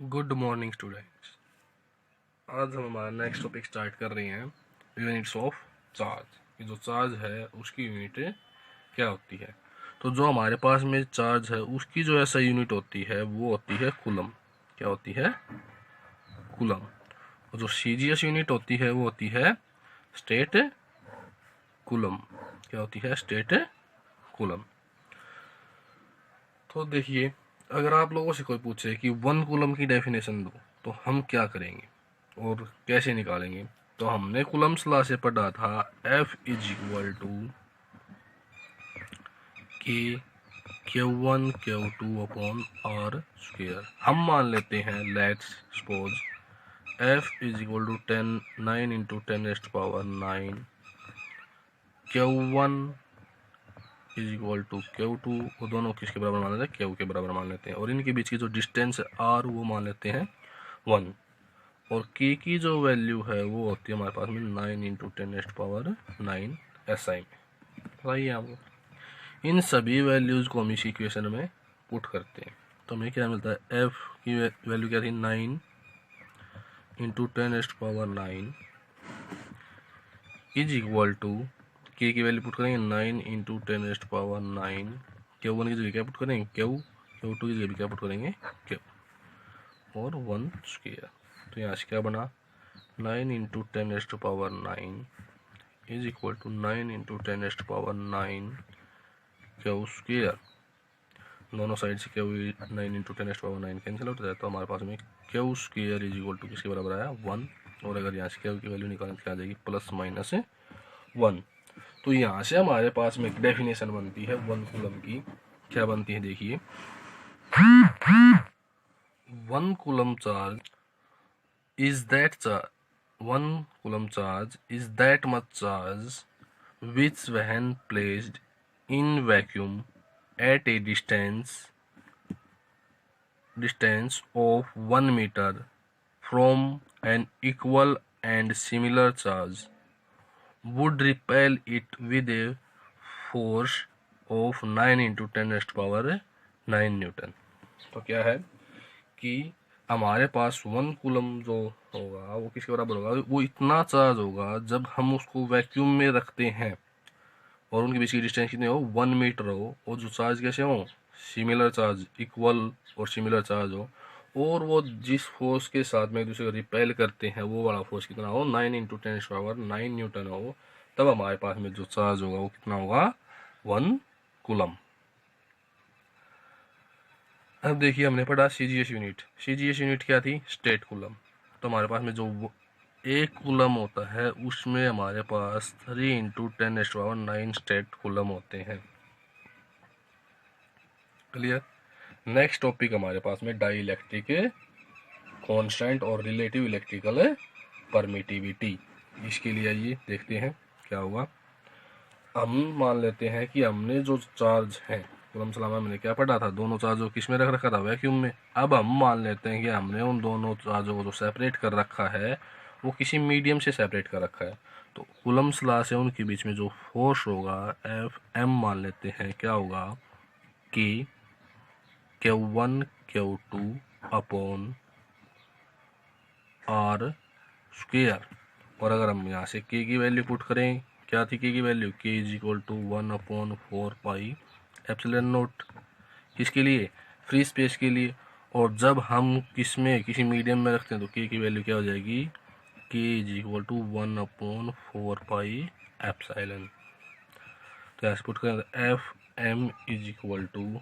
Good morning students. आज हम हमारा नेक्स्ट टॉपिक स्टार्ट कर रहे हैं यूनिट्स ऑफ चार्ज। कि जो चार्ज है उसकी यूनिट क्या होती है। तो जो हमारे पास में चार्ज है उसकी जो ऐसा यूनिट होती है वो होती है कूलम। क्या होती है? कूलम। और जो सीजीएस यूनिट होती है वो होती है स्टेट कूलम। क्या होती है? State coulomb. तो देखिए, अगर आप लोगों से कोई पूछे कि 1 कूलम की डेफिनेशन दो तो हम क्या करेंगे और कैसे निकालेंगे। तो हमने कूलम्स लॉ से पढ़ा था F इज इक्वल टू के Q1 Q2 upon are square. हम मान लेते हैं, let's suppose F is equal to 9 into 10⁻⁹ Q1 is equal to Q2, वो दोनों किसके बराबर मान लेते हैं? Q के बराबर मान लेते हैं। और इनके बीच की जो डिस्टेंस है R वो मान लेते हैं 1। और K की जो वैल्यू है वो होती है हमारे पास में 9 इंटू 10⁻⁹ SI में। बताइए आपको, इन सभी वैल्यूज़ को हम इस इक्वेशन में पुट करते हैं तो हमें क्या मिलता है? F की वैल्यू क्या थी? 9 into 10⁻⁹ is equal to K की वैल्यू पुट करेंगे 9 इंटू 10⁻⁹। Q1 की जगह क्या पुट करेंगे? Q2 की जगह क्या पुट करेंगे? Q और 1 स्क्वायर। तो यहाँ से क्या बना? 9 into 10⁻⁹ is equal to 9 into 10⁻⁹ Q square. दोनों साइड से क्या हुई? 9 इंटू 10⁻⁹ कैंसिल हो जाता है। तो हमारे पास में Q square is equal to किसके बराबर आया? 1। और अगर यहाँ से Q की वैल्यू निकालें तो क्या आ जाएगी? +-1। तो यहाँ से हमारे पास में एक डेफिनेशन बनती है 1 कूलम की। क्या बनती है? देखिए, 1 coulomb charge is that charge 1 coulomb charge is that much charge which when placed in vacuum at a distance of 1 meter from an equal and similar charge would repel it with a force of 9 into 10⁻⁹ Newton. तो क्या है कि हमारे पास 1 coulomb जो होगा वो किसके बराबर होगा? वो इतना चार्ज होगा जब हम उसको वैक्यूम में रखते हैं और उनके बीच की डिस्टेंस कितनी हो? 1 मीटर हो। और जो चार्ज कैसे हो? सिमिलर चार्ज, इक्वल और सिमिलर चार्ज हो। और वो जिस फोर्स के साथ में एक दूसरे को रिपेल करते हैं वो वाला फोर्स कितना हो? 9 इंटू 10⁻⁹ न्यूटन हो। तब हमारे पास में जो चार्ज होगा वो कितना होगा? 1 कूलम। अब देखिए, हमने पढ़ा सीजीएस यूनिट। सीजीएस यूनिट क्या थी? State coulomb. तो हमारे पास में जो 1 कूलम होता है उसमें हमारे पास 3 इंटू 10⁻⁹ स्टेट कूलम होते हैं। क्लियर? नेक्स्ट टॉपिक हमारे पास में डाई इलेक्ट्रिक कॉन्स्टेंट और रिलेटिव इलेक्ट्रिकल परमिटिविटी। इसके लिए आइए देखते हैं क्या होगा। हम मान लेते हैं कि हमने जो चार्ज है कूलम सलामा में क्या पढ़ा था? दोनों चार्जों किस में रख रखा था? वैक्यूम में। अब हम मान लेते हैं कि हमने उन दोनों चार्जों को जो सेपरेट कर रखा है वो किसी मीडियम से सेपरेट कर रखा है। तो कूलम्स लॉ से उनके बीच में जो फोर्स होगा Fm मान लेते हैं क्या होगा? कि Q1 Q2 upon R square. और अगर हम यहाँ से K की वैल्यू पुट करें, क्या थी K की value? K is equal to 1/4πε0। किसके लिए? फ्री स्पेस के लिए। और जब हम किसी मीडियम में रखते हैं तो K की वैल्यू क्या हो जाएगी? K is equal to 1/4πε। तो यहाँ से पुट करें तो Fm is equal to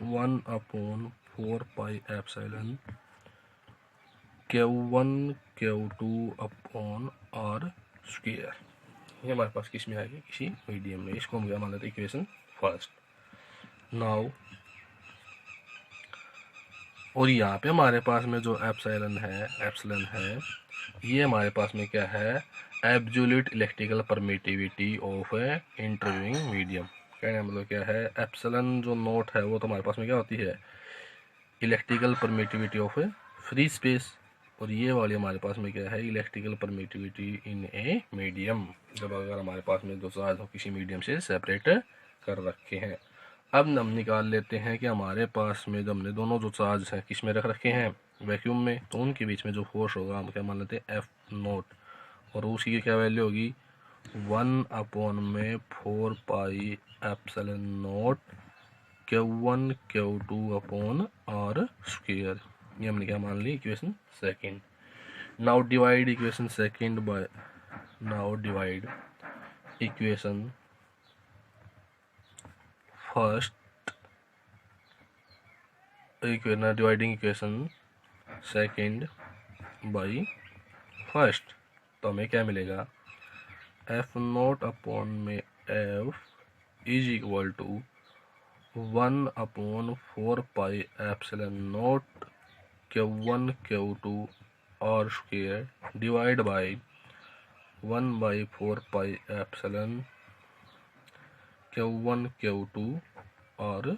1/4πε Q1 Q2 upon R square. ये हमारे पास किस में आएगी? किसी मीडियम में। इसको हम क्या मान लेते हैं? Equation first. नाउ, और यहाँ पे हमारे पास में जो एप्सिलॉन है ये हमारे पास में क्या है? Absolute electrical permittivity of A interviewing medium. कहने का मतलब क्या है? एप्सिलॉन जो नोट है वो तो हमारे पास में क्या होती है? Electrical permittivity of A free space. और ये वाली हमारे पास में क्या है? Electrical permittivity in a medium. जब अगर हमारे पास में दो चार्ज हो किसी मीडियम से सेपरेट कर रखे हैं। अब हम निकाल लेते हैं कि हमारे पास में जब हमने दोनों जो चार्ज हैं किस में रख रखे हैं? वैक्यूम में, तो उनके बीच में जो फोर्स होगा हम क्या मान लेते हैं एफ नोट, और उसकी की क्या वैल्यू होगी 1/4 pi epsilon naught Q1 Q2/R²। ये हमने क्या मान ली equation second. Now divide equation second by, now divide equation first, dividing equation second by first, तो हमें क्या मिलेगा एफ नोट अपॉन में F is equal to 1/4 pi epsilon naught Q1 Q2 R² divide by 1/4 pi epsilon Q1 Q2 R²।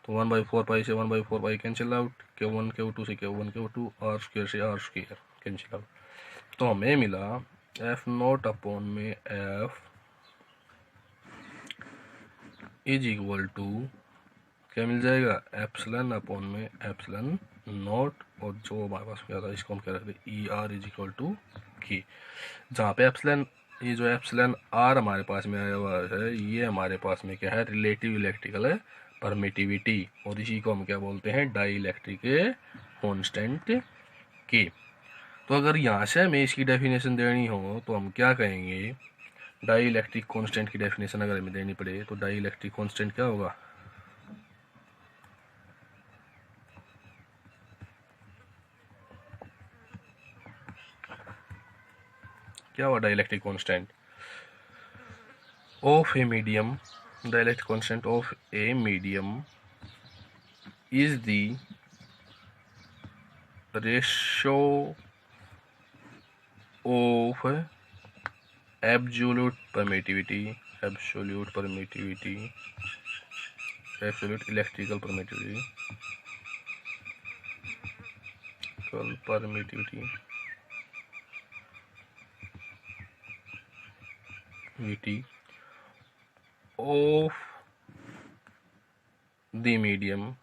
तो 1/4 पाई से 1/4 pi cancel out, Q1 Q2 से Q1 Q2, R² से R² cancel out. तो हमें मिला F naught upon में F is equal to क्या मिल जाएगा एप्सिलॉन अपॉन में एप्सिलॉन नोट, और जो हमारे पास क्या था इसको हम क्या रखते E R is equal to की, जहाँ पे एप्सिलॉन, ये जो एप्सिलॉन आर हमारे पास में आया हुआ है ये हमारे पास में क्या है रिलेटिव इलेक्ट्रिकल परमिटिविटी, और इसी को हम क्या बोलते हैं डाई इलेक्ट्रिक कॉन्स्टेंट की। तो अगर यहाँ से हमें इसकी डेफिनेशन देनी हो तो हम क्या कहेंगे, डाई इलेक्ट्रिक कॉन्स्टेंट की डेफिनेशन अगर हमें देनी पड़े तो डाई इलेक्ट्रिक कॉन्स्टेंट क्या होगा, क्या हुआ dielectric constant of a medium, dielectric constant of a medium is the ratio of absolute permittivity, absolute permittivity, absolute electrical permittivity, permittivity of the medium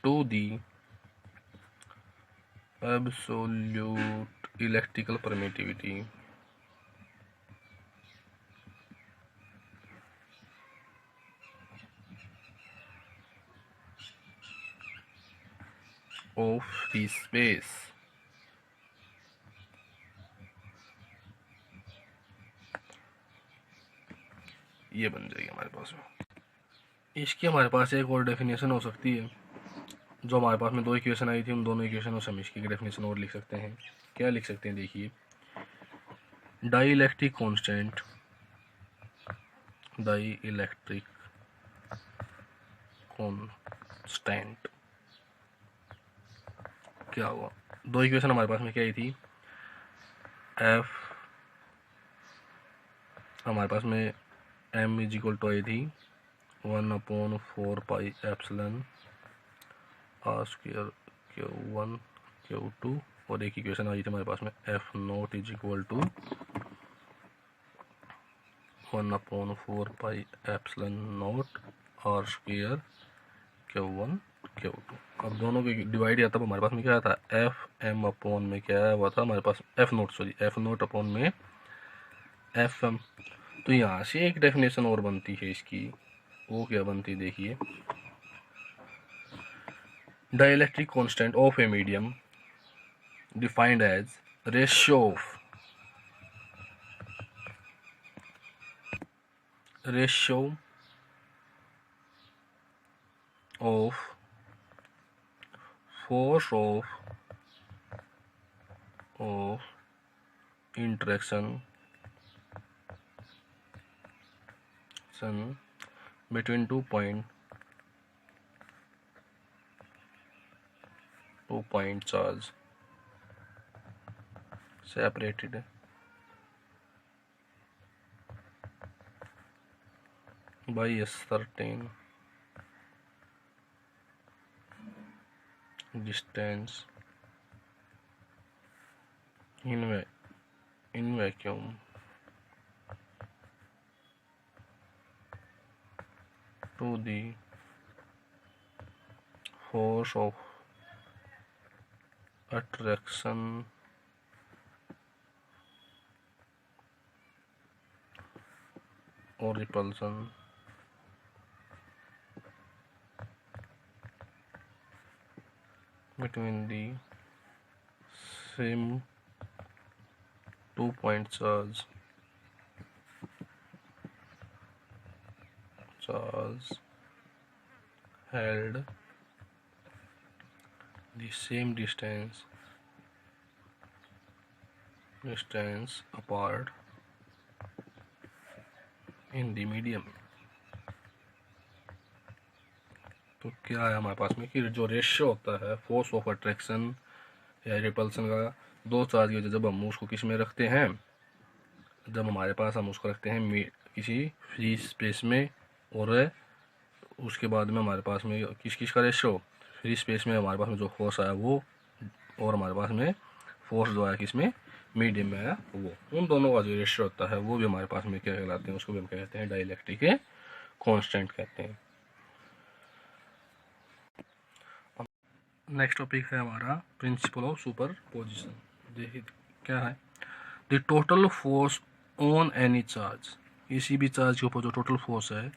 to the absolute electrical permittivity of the space। ये बन जाएगी हमारे पास में। इसकी हमारे पास एक और डेफिनेशन हो सकती है, जो हमारे पास में दो इक्वेशन आई थी उन दोनों इक्वेशनों से हम इसकी डेफिनेशन और लिख सकते हैं। क्या लिख सकते हैं देखिए, dielectric constant, dielectric constant क्या हुआ, दो इक्वेशन हमारे पास में क्या आई थी, एफ हमारे पास में m इज इक्वल टू आई थी 1/4 pi epsilon R² Q1 Q2, और एक इक्वेशन आई थी हमारे पास में F nought is equal to 1/4 pi epsilon nought R² Q1 Q2। अब दोनों के डिवाइड किया तब हमारे पास में क्या था एफ एम अपॉन में क्या हुआ था हमारे पास एफ नोट अपॉन में एफ एम। तो यहाँ से एक डेफिनेशन और बनती है इसकी, वो क्या बनती देखिए, dielectric constant of a medium defined as ratio of force of interaction between 2 point charge separated by a certain distance in vacuum to the force of attraction or repulsion between the same 2-point charge held the same distance apart in the medium। तो क्या है हमारे पास में कि जो ratio होता है फोर्स ऑफ अट्रैक्शन या रिपल्सन का दो चार्ज की वजह, जब हम उसको किस में रखते हैं, जब हमारे पास हम उसको रखते हैं किसी फ्री स्पेस में, और उसके बाद में हमारे पास में किस किस का रेशियो, फ्री स्पेस में हमारे पास में जो फोर्स आया वो, और हमारे पास में फोर्स जो आया किस में, मीडियम में आया वो, उन दोनों का जो रेशियो होता है वो भी हमारे पास में क्या कहलाते हैं, उसको भी हम कहते हैं डाइलेक्ट्रिक के कांस्टेंट कहते हैं। नेक्स्ट टॉपिक है हमारा प्रिंसिपल ऑफ सुपरपोजिशन। देखिए क्या है, the total force on any charge, किसी भी चार्ज के ऊपर जो टोटल फोर्स है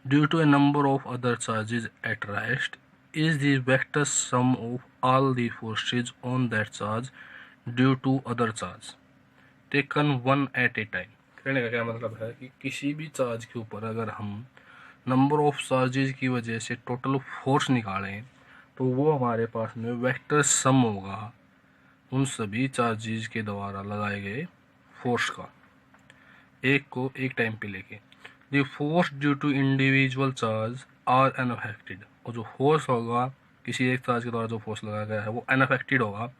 due to a number of other charges at rest is the vector sum of all the forces on that charge due to other charge taken one at a time. कहने का क्या मतलब है कि किसी भी charge के ऊपर अगर हम नंबर ऑफ चार्जेज की वजह से टोटल फोर्स निकालें तो वो हमारे पास में वेक्टर सम होगा उन सभी चार्जेज के द्वारा लगाए गए फोर्स का, एक को एक टाइम पे लेके। The force due to individual charge are unaffected, और जो फोर्स होगा किसी एक चार्ज के द्वारा जो फोर्स लगाया गया है वो अनअफेक्टेड होगा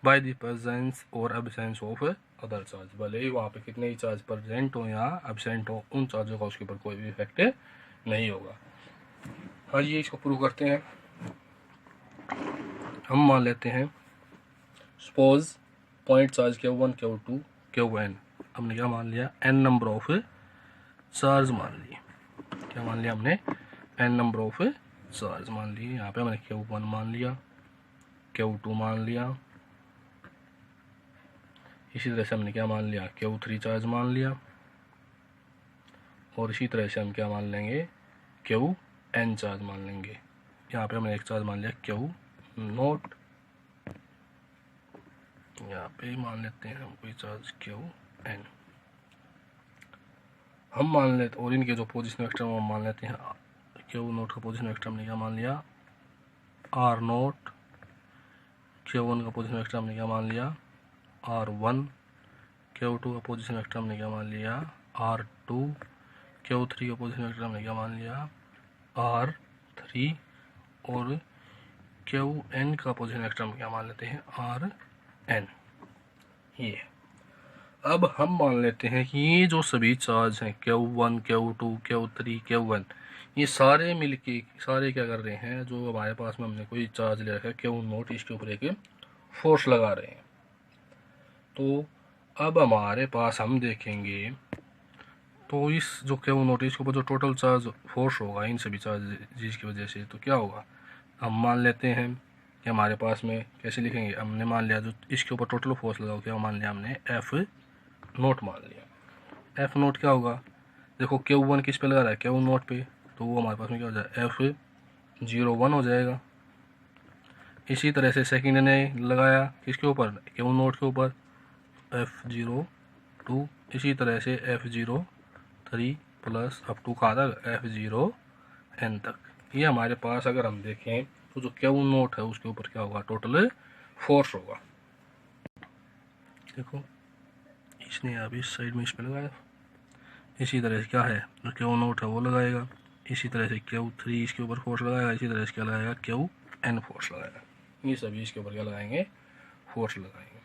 बाय द प्रेजेंस और एब्सेंस ऑफ अदर चार्ज, भले ही वहाँ पे कितने ही चार्ज प्रेजेंट हो या एब्सेंट हो, उन चार्जों का उसके ऊपर कोई भी इफेक्ट नहीं होगा। हाँ ये इसको प्रूव करते हैं। हम मान लेते हैं suppose point charge Q1 Q2 Qn, हमने क्या मान लिया, n नंबर ऑफ चार्ज मान लिए। क्या मान लिया हमने, n नंबर ऑफ चार्ज मान लिए। यहाँ पे हमने Q1 मान लिया, Q2 मान लिया, इसी तरह से हमने क्या मान लिया, Q3 चार्ज मान लिया, और इसी तरह से हम क्या मान लेंगे, Qn चार्ज मान लेंगे। यहाँ पे हमने एक चार्ज मान लिया Q0, यहाँ पे मान लेते हैं हम कोई चार्ज Qn, हम मान लेते, और इनके जो पोजीशन वेक्टर हम मान लेते हैं Q0 का पोजीशन वेक्टर हमने क्या मान लिया R0, Q1 का पोजीशन वेक्टर हमने क्या मान लिया R1, Q2 का पोजीशन वेक्टर हमने क्या मान लिया R2, Q3 का पोजीशन वेक्टर हमने क्या मान लिया R3, और Qn का पोजीशन वेक्टर हम क्या मान लेते हैं Rn। ये अब हम मान लेते हैं कि ये जो सभी चार्ज हैं Q1 Q2 Q3 Qn, ये सारे मिलके सारे क्या कर रहे हैं, जो हमारे पास में हमने कोई चार्ज ले रखा है Q0, इसके ऊपर एक फोर्स लगा रहे हैं। तो अब हमारे पास हम देखेंगे तो इस जो Q0 इसके ऊपर जो टोटल चार्ज फोर्स होगा इन सभी चार्ज की वजह से, तो क्या होगा, हम मान लेते हैं कि हमारे पास में कैसे लिखेंगे, हमने मान लिया जो इसके ऊपर टोटल फोर्स लगा क्या मान लिया हमने F0 मान लिया। F0 क्या होगा, देखो Q1 किस पे लगा रहा है Q0 पे, तो वो हमारे पास में क्या हो जाएगा F01 हो जाएगा। इसी तरह से सेकंड ने लगाया किसके ऊपर Q0 के ऊपर F02, इसी तरह से F03 प्लस अप टू कहाँ तक F0n तक। ये हमारे पास अगर हम देखें तो जो Q0 है उसके ऊपर क्या होगा, टोटल फोर्स होगा। देखो इसने अभी इस साइड में इस पे लगाया, इसी तरह से क्या है जो Q0 है वो लगाएगा, इसी तरह से Q3 इसके ऊपर फोर्स लगाएगा, इसी तरह से क्या लगाएगा Qn फोर्स लगाएगा। ये सभी इसके ऊपर क्या लगाएंगे, फोर्स लगाएंगे।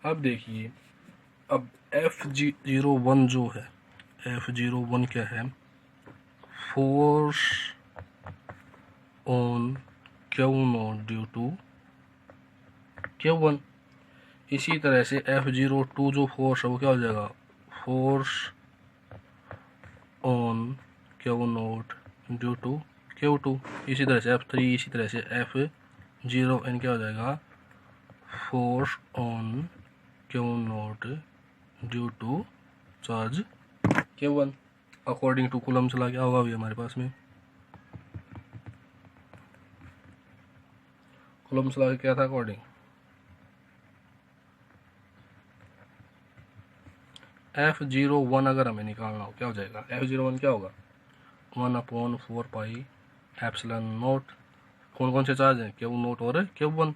अब देखिए, अब F01 जो है, F01 क्या है, force on Q0 due to Q1। इसी तरह से F02 जो फोर्स है वो क्या हो जाएगा, force on Q0 due to Q2। इसी तरह से F3, इसी तरह से F0n क्या हो जाएगा, force on Q0 due to charge Q1। According to Coulomb's law क्या होगा अभी हमारे पास में, कूलम्स लॉ क्या था अकॉर्डिंग, F01 अगर हमें निकालना हो क्या हो जाएगा, F01 क्या होगा, 1/4 पाई एप्सिलॉन नोट। कौन कौन से चार्ज हैं, Q0 और Q1,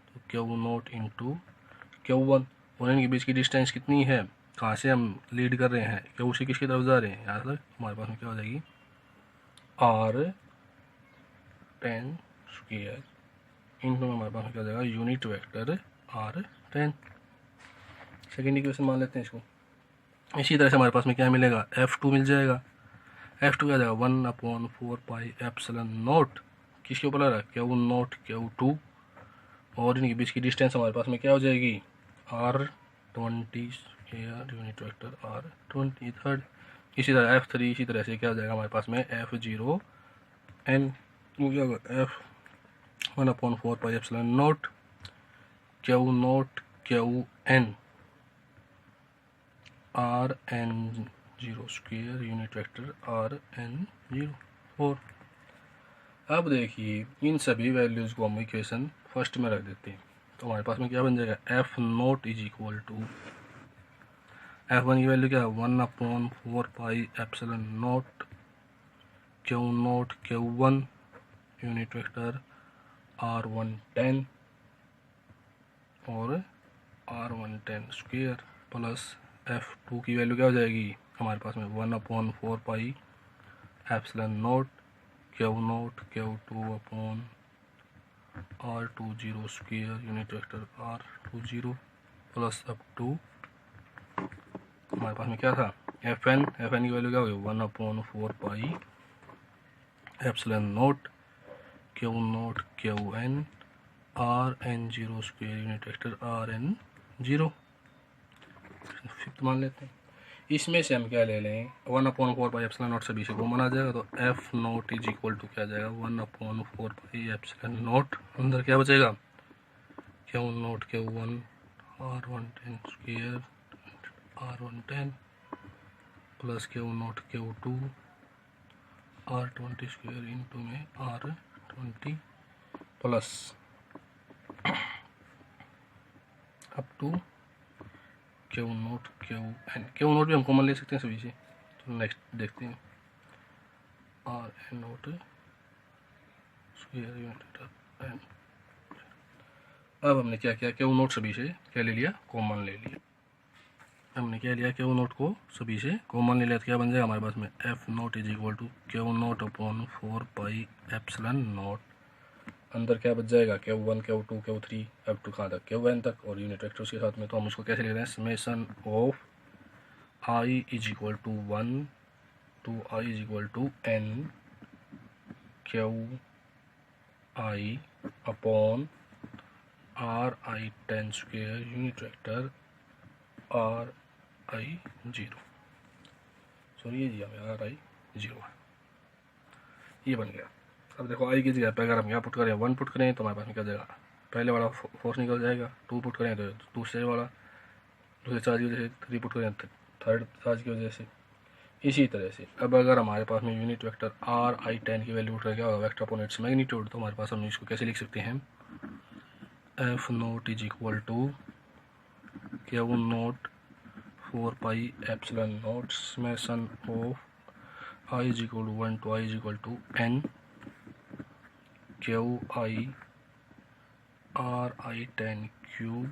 तो Q0 इंटू Q1, और इनके बीच की डिस्टेंस कितनी है, कहाँ से हम लीड कर रहे हैं, Q से किसकी तरफ जा रहे हैं, यहाँ तक। हमारे पास में क्या हो जाएगी, R10 स्क्वायर इंटू में हमारे पास में क्या हो जाएगा, unit vector R10। Second equation मान लेते हैं इसको। इसी तरह से हमारे पास में क्या मिलेगा, F2 मिल जाएगा। F2 क्या जाएगा, 1/4 पाई एप्सिलॉन नोट, किसके ऊपर आ रहा है, Q0 Q2, और इनके बीच की डिस्टेंस हमारे पास में क्या हो जाएगी, R20 यूनिट वेक्टर R23। इसी तरह F3, इसी तरह से क्या हो जाएगा हमारे पास में F0n, क्या होगा, F1/4 पाई epsilon nought Q0 Qn Rn0 square unit vector Rn04। अब देखिए इन सभी वैल्यूज़ को हम इक्वेशन फर्स्ट में रख देते हैं, तो हमारे पास में क्या बन जाएगा, F0 is equal to, F1 की वैल्यू क्या है, 1/4 pi epsilon nought Q0 Q1 unit vector R110 और R110 स्क्वायर, प्लस F2 की वैल्यू क्या हो जाएगी हमारे पास में, 1/4 pi epsilon nought Q0 Q2 upon R20 square unit vector R20, plus up to हमारे पास में क्या था, Fn की वैल्यू क्या होगी, 1/4 pi epsilon nought Q0 Qn Rn0 square unit vector Rn0। Fifth मान लेते हैं, इसमें से हम क्या ले लें, 1/4 पाई एप्सिलॉन नोट से बीच कॉमन आ जाएगा, तो F0 इज इक्वल टू क्या जाएगा, 1/4 पाई एप्सिलॉन नोट, अंदर क्या बचेगा, Q0 Q1 R110 square R110 plus Q0 Q2 R20 square into में R20 plus up to Q0 Qn भी हम कॉमन ले सकते हैं सभी से, तो नेक्स्ट देखते हैं, Rn0 स्क्वायर यूनिट n। अब हमने क्या किया, Q0 सभी से क्या ले लिया, कॉमन ले लिया। हमने क्या लिया, Q0 को सभी से कॉमन ले लिया, तो क्या बन जाएगा हमारे पास में, F0 is equal to Q0 upon 4 pi epsilon nought, अंदर क्या बच जाएगा, Q1 Q2 Q3 F2 कहाँ तक, Qn तक, और यूनिट वेक्टर के साथ में, तो हम उसको कैसे ले रहे हैं, summation of I is equal to 1 to I is equal to n Qi upon Ri10 square unit vector Ri0, sorry ये दिया हमें Ri0, ये बन गया। अब देखो आई की जगह पे अगर हम यहाँ पुट करें 1 पुट करें तो हमारे पास में क्या जाएगा, पहले वाला फोर्स निकल जाएगा, 2 पुट करें तो दूसरे वाला, दूसरे चार्ज की वजह से 3 पुट करें तो थर्ड चार्ज की वजह से। इसी तरह से अब अगर हमारे पास में यूनिट वेक्टर Ri10 की वैल्यू उठ क्या होगा, वेक्टर अपॉन इट्स मैग्नीट्यूड, तो हमारे पास हम इसको कैसे लिख सकते हैं, F0 is equal to Q0 4 pi epsilon nought summation of I is equal to 1 to I is equal to n Qi Ri10 cube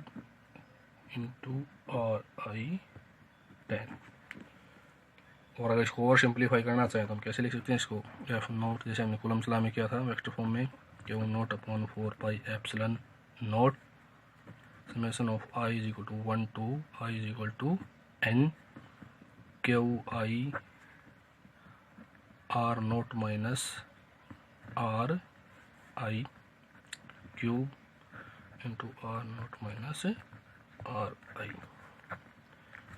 into Ri10। और अगर इसको और सिंप्लीफाई करना चाहें तो हम कैसे लिख सकते हैं इसको, F0 जैसे हमने कूलम्स लॉ में किया था वेक्टर फॉर्म में, Q0 upon 4 pi epsilon nought summation of I is equal to 1 to I is equal to n Qi R0 minus Ri cube into R0 minus Ri।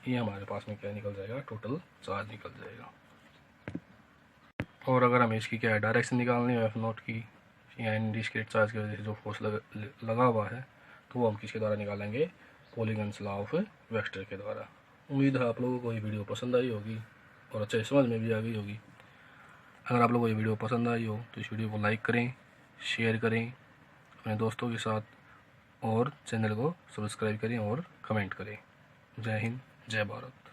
ये हमारे पास में क्या निकल जाएगा, टोटल चार्ज निकल जाएगा। और अगर हमें इसकी क्या है डायरेक्शन निकालनी है एफ नॉट की या डिस्क्रीट चार्ज की वजह से जो फोर्स लगा हुआ है, तो वो हम किसके द्वारा निकालेंगे, पॉलीगन्स लॉ ऑफ वेक्टर के द्वारा। उम्मीद है आप लोगों को ये वीडियो पसंद आई होगी और अच्छे समझ में भी आ गई होगी। अगर आप लोगों को ये वीडियो पसंद आई हो तो इस वीडियो को लाइक करें, शेयर करें अपने दोस्तों के साथ, और चैनल को सब्सक्राइब करें और कमेंट करें। जय हिंद, जय भारत।